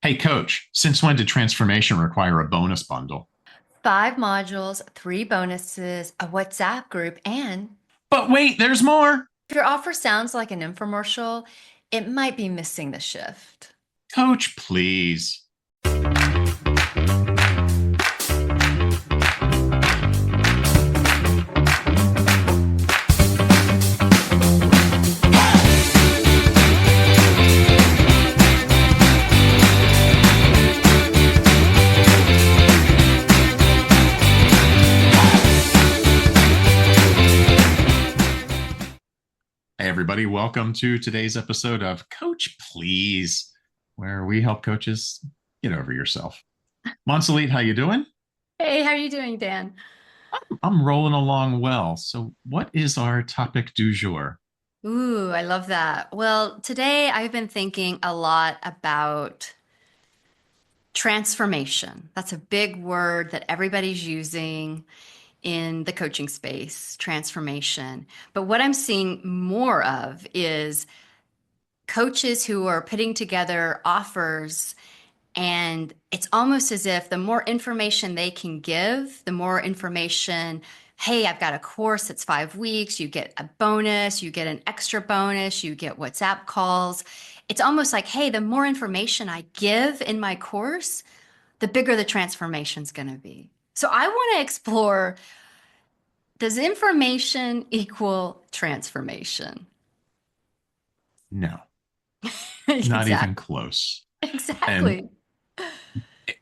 Hey, coach, since when did transformation require a bonus bundle? 5 modules, 3 bonuses, a WhatsApp group, and But wait, there's more. if your offer sounds like an infomercial, it might be missing the shift. Coach, please. Hey, everybody, welcome to today's episode of Coach, Please, where we help coaches get over yourself. Monsalit, how you doing? Hey, how are you doing, Dan? I'm rolling along well. So what is our topic du jour? Ooh, I love that. Well, today I've been thinking a lot about transformation. That's a big word that everybody's using in the coaching space, transformation. But what I'm seeing more of is coaches who are putting together offers, and it's almost as if the more information they can give, the more information. Hey, I've got a course that's 5 weeks. You get a bonus, you get an extra bonus, you get WhatsApp calls. It's almost like, hey, the more information I give in my course, the bigger the transformation's going to be. So I want to explore, does information equal transformation? No, not even Exactly. close. And Exactly.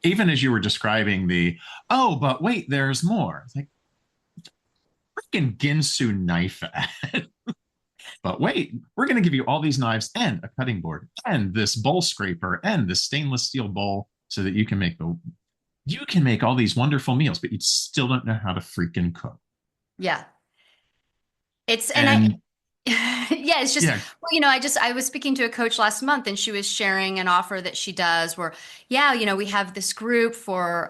even as you were describing oh, but wait, there's more. It's like, freaking Ginsu knife ad. But wait, we're going to give you all these knives and a cutting board and this bowl scraper and this stainless steel bowl so that you can make all these wonderful meals, but you still don't know how to freaking cook. Yeah. It's and I And yeah, it's just, yeah, well, I was speaking to a coach last month and she was sharing an offer that she does where, yeah, we have this group for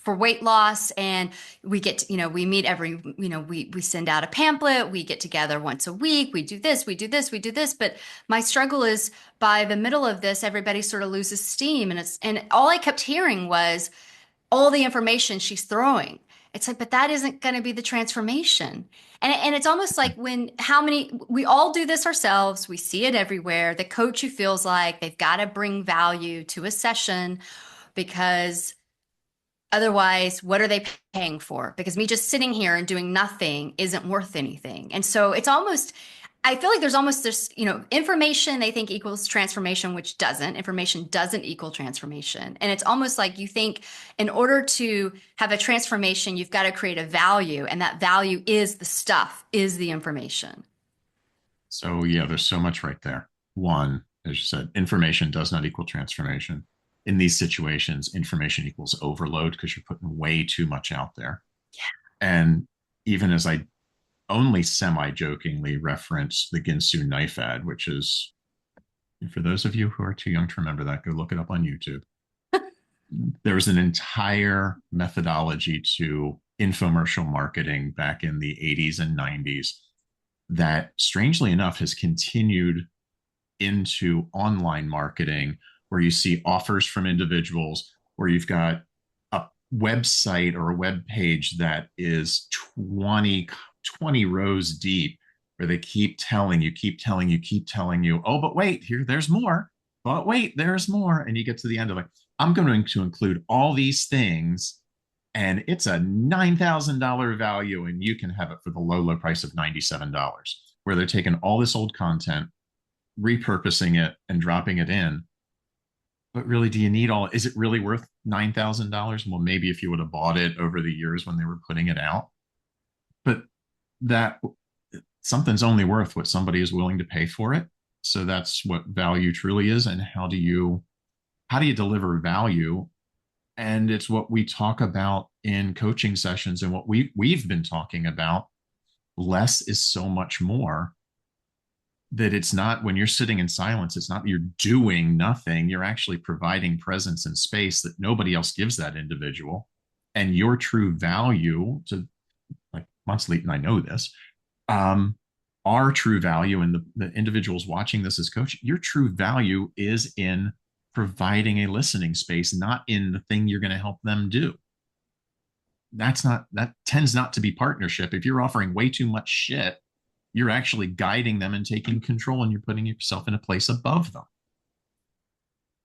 weight loss, and we get to, we meet every, we send out a pamphlet, we get together once a week, we do this, we do this, we do this. But my struggle is by the middle of this, everybody sort of loses steam, and all I kept hearing was all the information she's throwing. It's like, but that isn't going to be the transformation. And it's almost like we all do this ourselves. We see it everywhere. The coach who feels like they've got to bring value to a session because otherwise, what are they paying for? Because me just sitting here and doing nothing isn't worth anything. And so it's almost, I feel like there's almost this, information they think equals transformation, which doesn't. Information doesn't equal transformation. And it's almost like you think in order to have a transformation, you've got to create a value, and that value is the stuff, is the information. so yeah, there's so much right there. One, as you said, information does not equal transformation. In these situations, information equals overload because you're putting way too much out there. And even as I only semi-jokingly reference the Ginsu knife ad, which is, for those of you who are too young to remember that, go look it up on YouTube. There was an entire methodology to infomercial marketing back in the 80s and 90s that, strangely enough, has continued into online marketing, where you see offers from individuals, where you've got a website or a web page that is 20 rows deep, where they keep telling you, keep telling you, oh, but wait, there's more. But wait, there's more. And you get to the end of like, I'm going to include all these things, and it's a $9,000 value, and you can have it for the low price of $97, where they're taking all this old content, repurposing it, and dropping it in. But really, do you need is it really worth $9,000? Well, maybe if you would have bought it over the years when they were putting it out. But that something's only worth what somebody is willing to pay for it. So that's what value truly is. And how do you deliver value? And it's what we talk about in coaching sessions, and what we've been talking about. Less is so much more. That it's not, when you're sitting in silence, it's not you're doing nothing. You're actually providing presence and space that nobody else gives that individual. And your true value, to, like, Monsley and I know this, our true value, and the individuals watching this as coach, your true value is in providing a listening space, not in the thing you're going to help them do. That tends not to be partnership. If you're offering way too much shit, you're actually guiding them and taking control, and you're putting yourself in a place above them.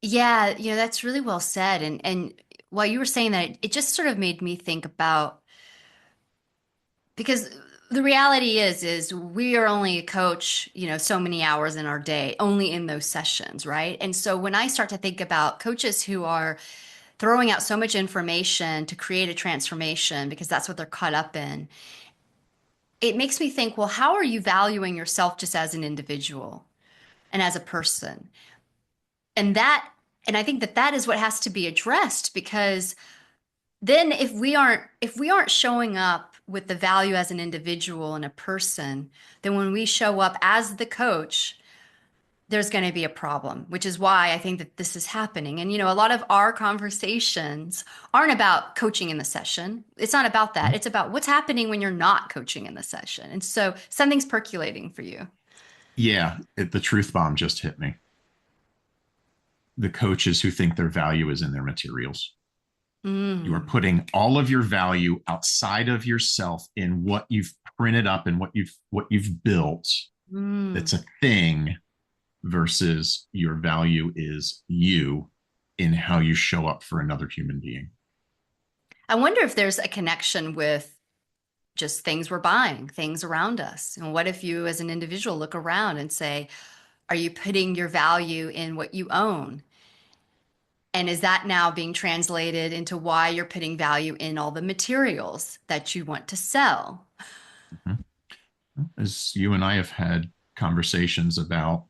Yeah, that's really well said. And while you were saying that, it just sort of made me think about, because the reality is we are only a coach, so many hours in our day, only in those sessions, right? And so when I start to think about coaches who are throwing out so much information to create a transformation because that's what they're caught up in, it makes me think, well, how are you valuing yourself just as an individual and as a person? And I think that is what has to be addressed, because then if we aren't showing up with the value as an individual and a person, then when we show up as the coach, there's going to be a problem, which is why I think that this is happening. And a lot of our conversations aren't about coaching in the session. It's not about that. It's about what's happening when you're not coaching in the session. And so something's percolating for you. Yeah, the truth bomb just hit me. The coaches who think their value is in their materials. You are Mm, putting all of your value outside of yourself in what you've printed up and what you've built. That's mm. a thing, versus your value is you in how you show up for another human being. I wonder if there's a connection with just things we're buying, things around us. And what if you, as an individual, look around and say, are you putting your value in what you own? And is that now being translated into why you're putting value in all the materials that you want to sell? Mhm. As you and I have had conversations about,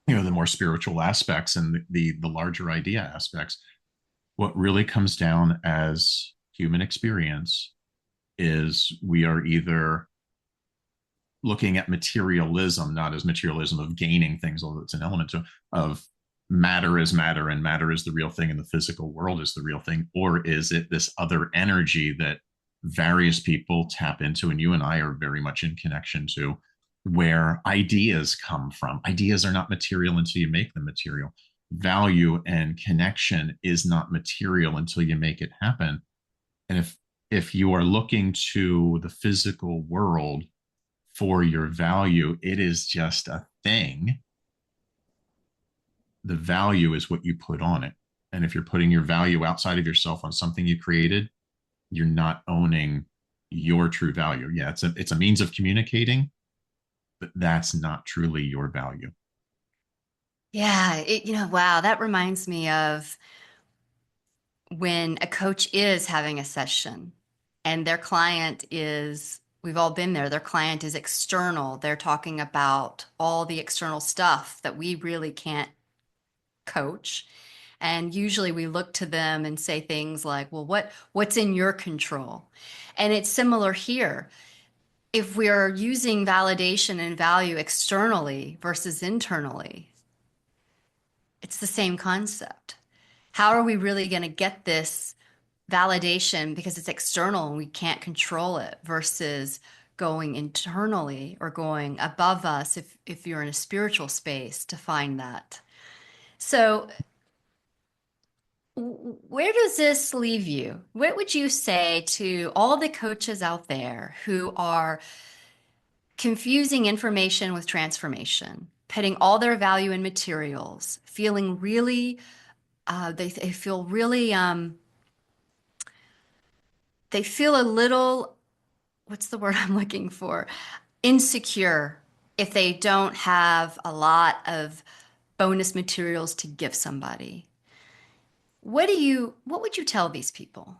the more spiritual aspects and the larger idea aspects, what really comes down as human experience is we are either looking at materialism, not as materialism of gaining things, although it's an element of matter is matter and matter is the real thing and the physical world is the real thing, or is it this other energy that various people tap into, and you and I are very much in connection to, where ideas come from. Ideas are not material until you make them material. Value and connection is not material until you make it happen. And if you are looking to the physical world for your value, it is just a thing. The value is what you put on it. And if you're putting your value outside of yourself on something you created, you're not owning your true value. Yeah, it's a means of communicating, but that's not truly your value. Yeah, wow, that reminds me of when a coach is having a session and their client is, we've all been there, their client is external. They're talking about all the external stuff that we really can't coach. And usually we look to them and say things like, well, what's in your control? And it's similar here. If we're using validation and value externally versus internally, it's the same concept. How are we really going to get this validation because it's external and we can't control it, versus going internally or going above us if you're in a spiritual space to find that? So where does this leave you? What would you say to all the coaches out there who are confusing information with transformation, putting all their value in materials, feeling really, they feel really, they feel a little, what's the word I'm looking for? Insecure if they don't have a lot of bonus materials to give somebody. What would you tell these people,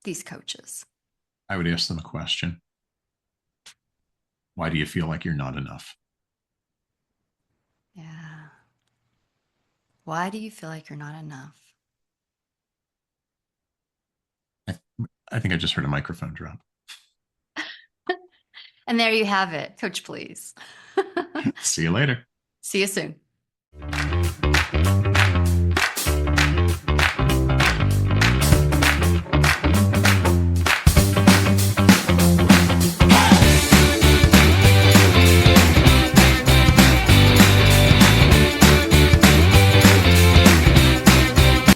these coaches? I would ask them a question. Why do you feel like you're not enough? Yeah. Why do you feel like you're not enough? I, I think I just heard a microphone drop. And there you have it. Coach, please. See you later. See you soon.